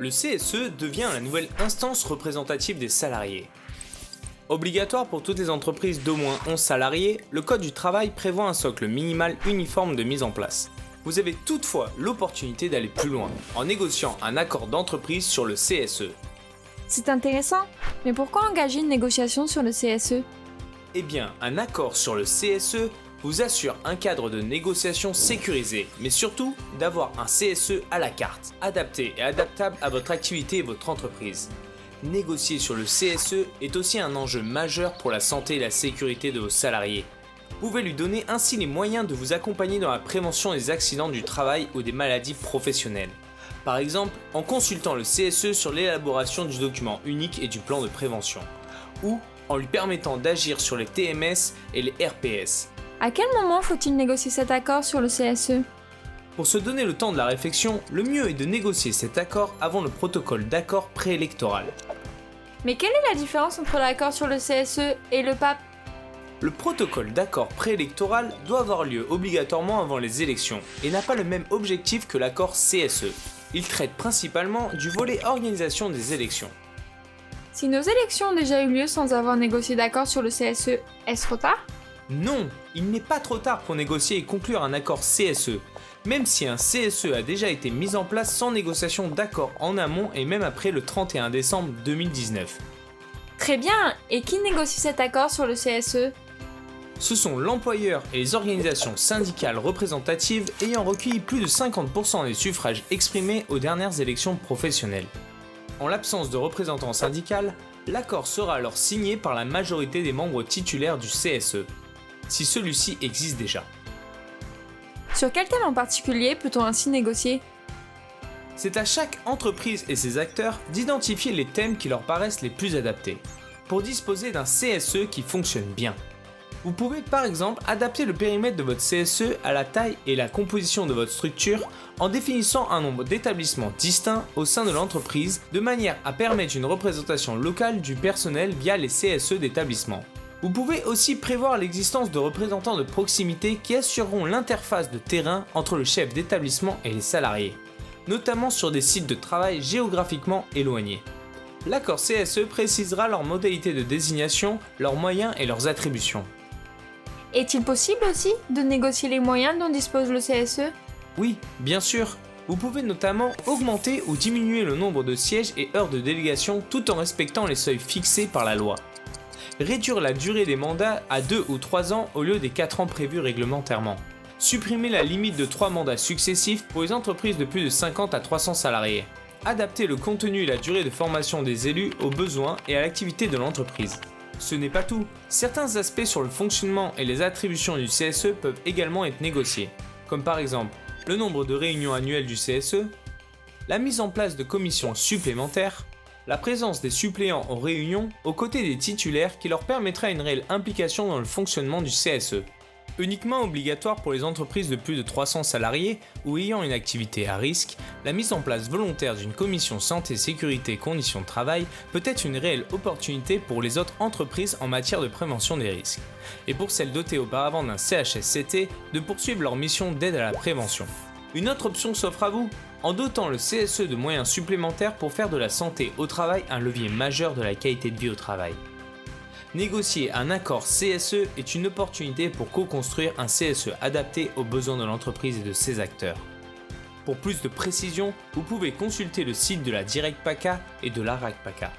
Le CSE devient la nouvelle instance représentative des salariés. Obligatoire pour toutes les entreprises d'au moins 11 salariés, le Code du travail prévoit un socle minimal uniforme de mise en place. Vous avez toutefois l'opportunité d'aller plus loin, en négociant un accord d'entreprise sur le CSE. C'est intéressant, mais pourquoi engager une négociation sur le CSE? Eh bien, un accord sur le CSE vous assure un cadre de négociation sécurisé, mais surtout d'avoir un CSE à la carte, adapté et adaptable à votre activité et votre entreprise. Négocier sur le CSE est aussi un enjeu majeur pour la santé et la sécurité de vos salariés. Vous pouvez lui donner ainsi les moyens de vous accompagner dans la prévention des accidents du travail ou des maladies professionnelles. Par exemple, en consultant le CSE sur l'élaboration du document unique et du plan de prévention, ou en lui permettant d'agir sur les TMS et les RPS. À quel moment faut-il négocier cet accord sur le CSE? Pour se donner le temps de la réflexion, le mieux est de négocier cet accord avant le protocole d'accord préélectoral. Mais quelle est la différence entre l'accord sur le CSE et le PAP? Le protocole d'accord préélectoral doit avoir lieu obligatoirement avant les élections et n'a pas le même objectif que l'accord CSE. Il traite principalement du volet organisation des élections. Si nos élections ont déjà eu lieu sans avoir négocié d'accord sur le CSE, est-ce trop tard? Non, il n'est pas trop tard pour négocier et conclure un accord CSE, même si un CSE a déjà été mis en place sans négociation d'accord en amont et même après le 31 décembre 2019. Très bien, et qui négocie cet accord sur le CSE? Ce sont l'employeur et les organisations syndicales représentatives ayant recueilli plus de 50% des suffrages exprimés aux dernières élections professionnelles. En l'absence de représentants syndicaux, l'accord sera alors signé par la majorité des membres titulaires du CSE, si celui-ci existe déjà. Sur quel thème en particulier peut-on ainsi négocier? C'est à chaque entreprise et ses acteurs d'identifier les thèmes qui leur paraissent les plus adaptés, pour disposer d'un CSE qui fonctionne bien. Vous pouvez par exemple adapter le périmètre de votre CSE à la taille et la composition de votre structure en définissant un nombre d'établissements distincts au sein de l'entreprise de manière à permettre une représentation locale du personnel via les CSE d'établissement. Vous pouvez aussi prévoir l'existence de représentants de proximité qui assureront l'interface de terrain entre le chef d'établissement et les salariés, notamment sur des sites de travail géographiquement éloignés. L'accord CSE précisera leurs modalités de désignation, leurs moyens et leurs attributions. Est-il possible aussi de négocier les moyens dont dispose le CSE? Oui, bien sûr. Vous pouvez notamment augmenter ou diminuer le nombre de sièges et heures de délégation tout en respectant les seuils fixés par la loi. Réduire la durée des mandats à 2 ou 3 ans au lieu des 4 ans prévus réglementairement. Supprimer la limite de 3 mandats successifs pour les entreprises de plus de 50 à 300 salariés. Adapter le contenu et la durée de formation des élus aux besoins et à l'activité de l'entreprise. Ce n'est pas tout. Certains aspects sur le fonctionnement et les attributions du CSE peuvent également être négociés, comme par exemple le nombre de réunions annuelles du CSE, la mise en place de commissions supplémentaires, la présence des suppléants aux réunions aux côtés des titulaires qui leur permettra une réelle implication dans le fonctionnement du CSE. Uniquement obligatoire pour les entreprises de plus de 300 salariés ou ayant une activité à risque, la mise en place volontaire d'une commission santé, sécurité, conditions de travail peut être une réelle opportunité pour les autres entreprises en matière de prévention des risques, et pour celles dotées auparavant d'un CHSCT de poursuivre leur mission d'aide à la prévention. Une autre option s'offre à vous, en dotant le CSE de moyens supplémentaires pour faire de la santé au travail un levier majeur de la qualité de vie au travail. Négocier un accord CSE est une opportunité pour co-construire un CSE adapté aux besoins de l'entreprise et de ses acteurs. Pour plus de précision, vous pouvez consulter le site de la Direct PACA et de l'ARAC PACA.